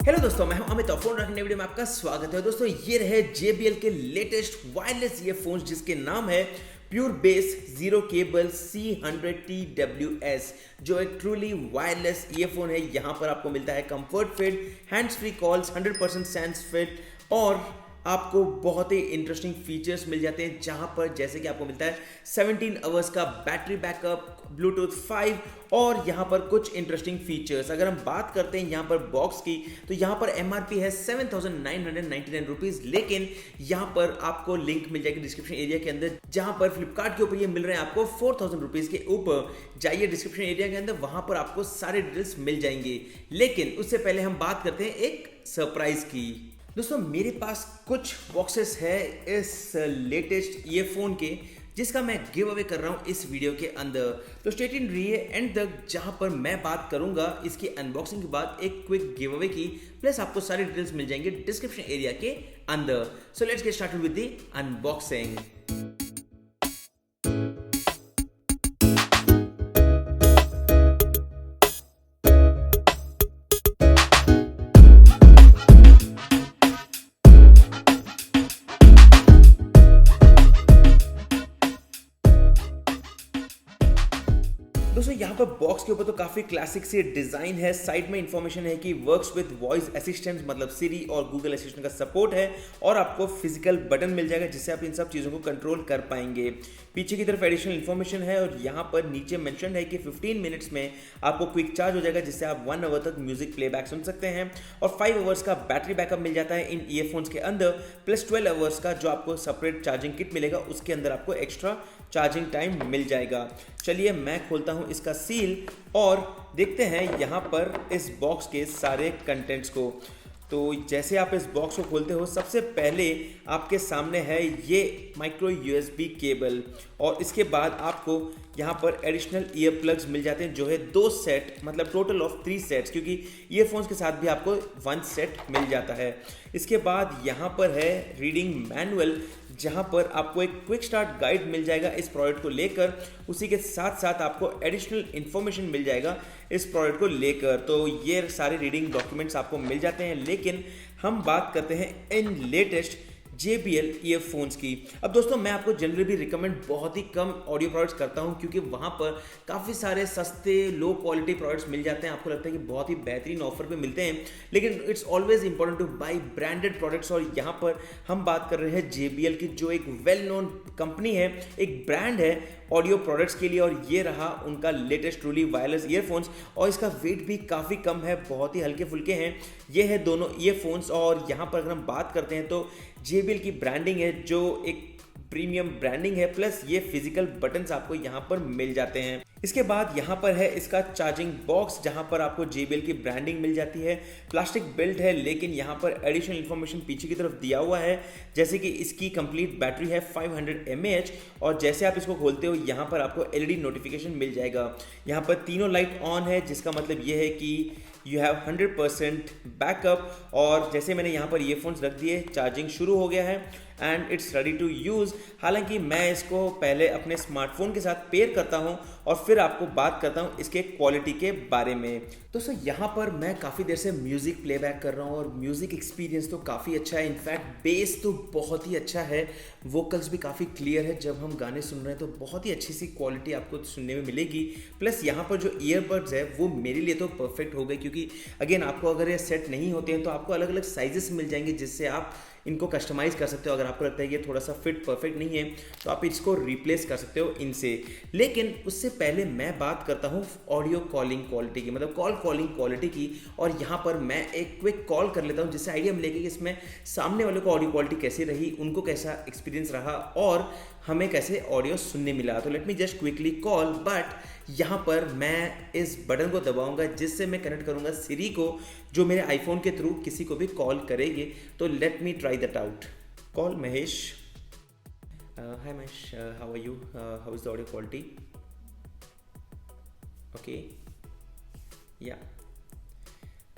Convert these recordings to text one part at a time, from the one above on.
Hello दोस्तों, मैं हूं अमित और फोन रखने वीडियो में आपका स्वागत है। दोस्तों ये रहे JBL के लेटेस्ट वायरलेस ईयरफोन्स जिसके नाम है pure base zero cable C100TWS, जो एक ट्रूली वायरलेस ईयरफोन है। यहाँ पर आपको मिलता है comfort fit, hands free calls, 100% sense fit और आपको बहुत ही इंटरेस्टिंग फीचर्स मिल जाते हैं, जहां पर जैसे कि आपको मिलता है 17 आवर्स का बैटरी बैकअप, ब्लूटूथ 5 और यहाँ पर कुछ इंटरेस्टिंग फीचर्स। अगर हम बात करते हैं यहाँ पर बॉक्स की, तो यहाँ पर MRP है 7,999 रुपीज़, लेकिन यहाँ पर आपको लिंक मिल जाएगी डिस्क्रिप्शन एरिया के अंदर, जहाँ पर फ्लिपकार्ट के ऊपर ये मिल रहे हैं आपको 4,000 रुपीज़ के ऊपर। जाइए डिस्क्रिप्शन एरिया के अंदर, वहाँ पर आपको सारे डिटेल्स मिल जाएंगे। लेकिन उससे पहले हम बात करते हैं एक सरप्राइज की। दोस्तों मेरे पास कुछ बॉक्सेस है इस लेटेस्ट ईयरफोन के, जिसका मैं गिव अवे कर रहा हूं इस वीडियो के अंदर। तो स्टे ट्यून्ड रहिए एंड तक, जहां पर मैं बात करूंगा इसकी अनबॉक्सिंग के बाद एक क्विक गिव अवे की, प्लस आपको सारी डिटेल्स मिल जाएंगे डिस्क्रिप्शन एरिया के अंदर। So let's get started with the unboxing. दोस्तों यहाँ पर बॉक्स के ऊपर तो काफ़ी क्लासिक सी डिज़ाइन है। साइड में इंफॉर्मेशन है कि वर्क्स विद वॉइस असिस्टेंट, मतलब सिरी और गूगल असिस्टेंट का सपोर्ट है, और आपको फिजिकल बटन मिल जाएगा जिससे आप इन सब चीज़ों को कंट्रोल कर पाएंगे। पीछे की तरफ एडिशनल इन्फॉर्मेशन है और यहाँ पर नीचे मेंशन है कि 15 मिनट्स में आपको क्विक चार्ज हो जाएगा, जिससे आप 1 आवर तक म्यूजिक प्लेबैक सुन सकते हैं, और 5 आवर्स का बैटरी बैकअप मिल जाता है इन ईयरफोन्स के अंदर, प्लस 12 आवर्स का जो आपको सेपरेट चार्जिंग किट मिलेगा, उसके अंदर आपको एक्स्ट्रा चार्जिंग टाइम मिल जाएगा। चलिए मैं खोलता हूं इसका सील और देखते हैं यहाँ पर इस बॉक्स के सारे कंटेंट्स को। तो जैसे आप इस बॉक्स को खोलते हो, सबसे पहले आपके सामने है ये माइक्रो USB केबल, और इसके बाद आपको यहाँ पर एडिशनल ईयर प्लग्स मिल जाते हैं, जो है 2 सेट, मतलब टोटल ऑफ 3 सेट्स, क्योंकि ईयरफोन्स के साथ भी आपको 1 सेट मिल जाता है। इसके बाद यहाँ पर है रीडिंग मैनुअल, जहाँ पर आपको एक क्विक स्टार्ट गाइड मिल जाएगा इस प्रोडक्ट को लेकर। उसी के साथ साथ आपको एडिशनल इन्फॉर्मेशन मिल जाएगा इस प्रोडक्ट को लेकर। तो ये सारे रीडिंग डॉक्यूमेंट्स आपको मिल जाते हैं। लेकिन हम बात करते हैं इन लेटेस्ट JBL ईयरफोन्स की। अब दोस्तों मैं आपको जनरली भी रिकमेंड बहुत ही कम ऑडियो प्रोडक्ट्स करता हूं, क्योंकि वहां पर काफ़ी सारे सस्ते लो क्वालिटी प्रोडक्ट्स मिल जाते हैं, आपको लगता है कि बहुत ही बेहतरीन ऑफर पे मिलते हैं, लेकिन it's always important two by branded products. और यहाँ पर हम बात कर रहे हैं JBL की, जो एक वेल नोन कंपनी है, एक ब्रांड है ऑडियो प्रोडक्ट्स के लिए। और ये रहा उनका लेटेस्ट ट्रूली वायरलेस ईयरफोन्स, और इसका वेट भी काफ़ी कम है, बहुत ही हल्के फुल्के हैं ये है दोनों ईयरफोन्स। और यहाँ पर अगर हम बात करते हैं तो JBL की ब्रांडिंग है, जो एक प्रीमियम ब्रांडिंग है, प्लस ये फिजिकल बटन्स आपको यहाँ पर मिल जाते हैं। इसके बाद यहाँ पर है इसका चार्जिंग बॉक्स, जहाँ पर आपको JBL की ब्रांडिंग मिल जाती है। प्लास्टिक बिल्ट है, लेकिन यहाँ पर एडिशनल इन्फॉर्मेशन पीछे की तरफ दिया हुआ है, जैसे कि इसकी कंप्लीट बैटरी है 500 mAh, और जैसे आप इसको खोलते हो यहाँ पर आपको LED नोटिफिकेशन मिल जाएगा। यहाँ पर तीनों लाइट ऑन है, जिसका मतलब ये है कि यू हैव 100% बैकअप। और जैसे मैंने यहाँ पर ईयरफोन्स रख दिए, चार्जिंग शुरू हो गया है and it's ready to use. हालांकि मैं इसको पहले अपने स्मार्टफोन के साथ पेयर करता हूँ और फिर आपको बात करता हूँ इसके क्वालिटी के बारे में। दोस्तों यहाँ पर मैं काफ़ी देर से म्यूज़िक प्लेबैक कर रहा हूँ और म्यूज़िक एक्सपीरियंस तो काफ़ी अच्छा है। इनफैक्ट बेस तो बहुत ही अच्छा है, वोकल्स भी काफ़ी क्लियर है। जब हम गाने सुन रहे हैं तो बहुत ही अच्छी सी क्वालिटी आपको सुनने में मिलेगी। प्लस यहाँ पर जो ईयरबड्स है वो मेरे लिए तो परफेक्ट हो गए, क्योंकि अगेन आपको अगर ये सेट नहीं होते हैं तो आपको अलग अलग साइजेस मिल जाएंगे, जिससे आप इनको कस्टमाइज़ कर सकते हो। अगर आपको लगता है कि ये थोड़ा सा फिट परफेक्ट नहीं है तो आप इसको रिप्लेस कर सकते हो इनसे। लेकिन उससे पहले मैं बात करता हूँ ऑडियो कॉलिंग क्वालिटी की, मतलब कॉल कॉलिंग क्वालिटी की। और यहाँ पर मैं एक क्विक कॉल कर लेता हूँ, जिससे आइडिया मिलेगी कि इसमें सामने वाले को ऑडियो क्वालिटी कैसी रही, उनको कैसा एक्सपीरियंस रहा और हमें कैसे ऑडियो सुनने मिला। तो let me just quickly call, but यहाँ पर मैं इस बटन को दबाऊंगा, जिससे मैं कनेक्ट करूँगा सिरी को, जो मेरे आईफोन के थ्रू किसी को भी कॉल करेगी। तो let me try that out. Call Mahesh. Hi Mahesh, how are you, how is the audio quality? Okay, yeah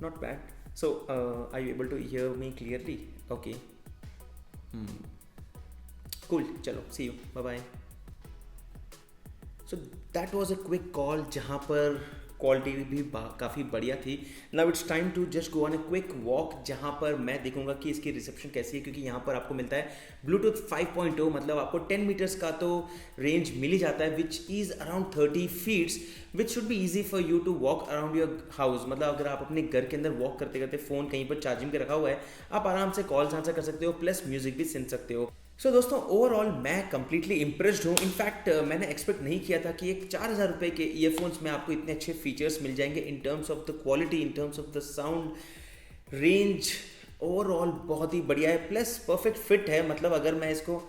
not bad. So are you able to hear me clearly? Okay, cool, चलो see you, bye bye. So that was a quick call, जहाँ पर quality भी काफ़ी बढ़िया थी। Now it's time to just go on a quick walk, जहाँ पर मैं देखूंगा कि इसकी रिसेप्शन कैसी है, क्योंकि यहाँ पर आपको मिलता है ब्लूटूथ 5.0, मतलब आपको 10 मीटर्स का तो रेंज मिल ही जाता है, which is around 30 feets, which should be easy for you to walk around your house. मतलब अगर आप अपने घर के अंदर वॉक करते करते फ़ोन कहीं पर चार्जिंग पे रखा हुआ है, आप आराम से कॉल्स आंसर कर सकते हो, प्लस म्यूजिक भी सुन सकते हो। सो दोस्तों, ओवरऑल मैं कंप्लीटली इम्प्रेस्ड हूँ। इनफैक्ट मैंने एक्सपेक्ट नहीं किया था कि एक 4000 रुपये के ईयरफोन्स में आपको इतने अच्छे फीचर्स मिल जाएंगे in terms of the quality, in terms of the sound range. Overall बहुत ही बढ़िया है, प्लस परफेक्ट फिट है। मतलब अगर मैं इसको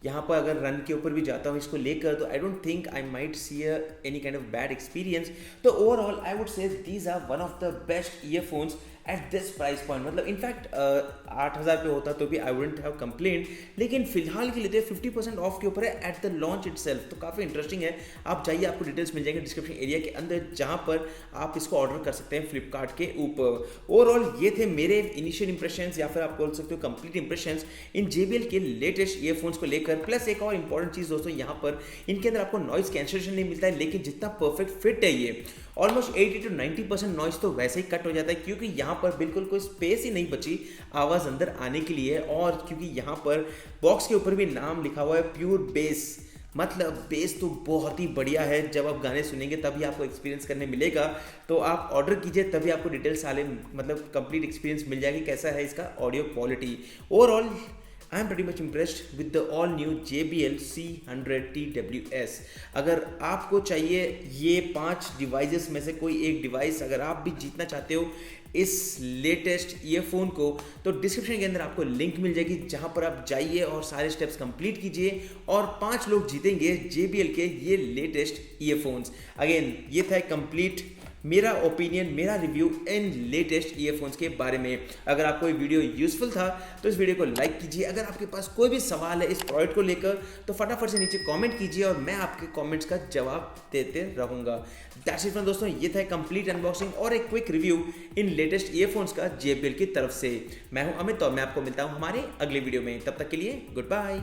यहाँ पर अगर रन के ऊपर भी जाता हूँ इसको लेकर, तो I don't think I might see any kind of bad experience. तो overall I would say these are one of the best earphones at this price point. मतलब इनफैक्ट 8000 पे होता तो भी आई वुडंट हैव कंप्लेंट, लेकिन फिलहाल के लिए तो 50% ऑफ के ऊपर है एट द लॉन्च इटसेल्फ। तो काफ़ी इंटरेस्टिंग है। आप जाइए, आपको डिटेल्स मिल जाएंगे डिस्क्रिप्शन एरिया के अंदर, जहाँ पर आप इसको ऑर्डर कर सकते हैं फ्लिपकार्ट के ऊपर। ओवरऑल ये थे मेरे इनिशियल इंप्रेशंस, या फिर आप बोल सकते हो कंप्लीट इंप्रेशंस इन JBL के लेटेस्ट ईयरफोन्स को लेकर। प्लस एक और इंपॉर्टेंट चीज़ दोस्तों, यहाँ पर इनके अंदर आपको नॉइस कैंसलेशन नहीं मिलता है, लेकिन जितना परफेक्ट फिट है ये, ऑलमोस्ट 80 to 90% नॉइस तो वैसे ही कट हो जाता है, क्योंकि यहाँ पर बिल्कुल कोई स्पेस ही नहीं बची आवाज़ अंदर आने के लिए। और क्योंकि यहाँ पर बॉक्स के ऊपर भी नाम लिखा हुआ है प्योर बेस, मतलब बेस तो बहुत ही बढ़िया है। जब आप गाने सुनेंगे तभी आपको एक्सपीरियंस करने मिलेगा। तो आप ऑर्डर कीजिए, तभी आपको डिटेल्स सारे मतलब कंप्लीट एक्सपीरियंस मिल जाएगी कैसा है इसका audio quality. Overall I am pretty much impressed with the all new JBL C100 TWS। अगर आपको चाहिए ये 5 डिवाइसेस में से कोई एक डिवाइस, अगर आप भी जीतना चाहते हो इस लेटेस्ट ईयरफोन को, तो डिस्क्रिप्शन के अंदर आपको लिंक मिल जाएगी, जहां पर आप जाइए और सारे स्टेप्स कंप्लीट कीजिए और 5 लोग जीतेंगे JBL के ये लेटेस्ट ईयरफोन्स। अगेन ये था कंप्लीट मेरा ओपिनियन, मेरा रिव्यू इन लेटेस्ट ईयरफोन्स के बारे में। अगर आपको ये वीडियो यूजफुल था तो इस वीडियो को लाइक कीजिए। अगर आपके पास कोई भी सवाल है इस प्रोडक्ट को लेकर, तो फटाफट से नीचे कमेंट कीजिए और मैं आपके कमेंट्स का जवाब देते रहूंगा। दैट्स इट दोस्तों, ये था कंप्लीट अनबॉक्सिंग और एक क्विक रिव्यू इन लेटेस्ट ईयरफोन्स का JBL की तरफ से। मैं हूं अमित और मैं आपको मिलता हूं हमारे अगले वीडियो में। तब तक के लिए गुड बाय।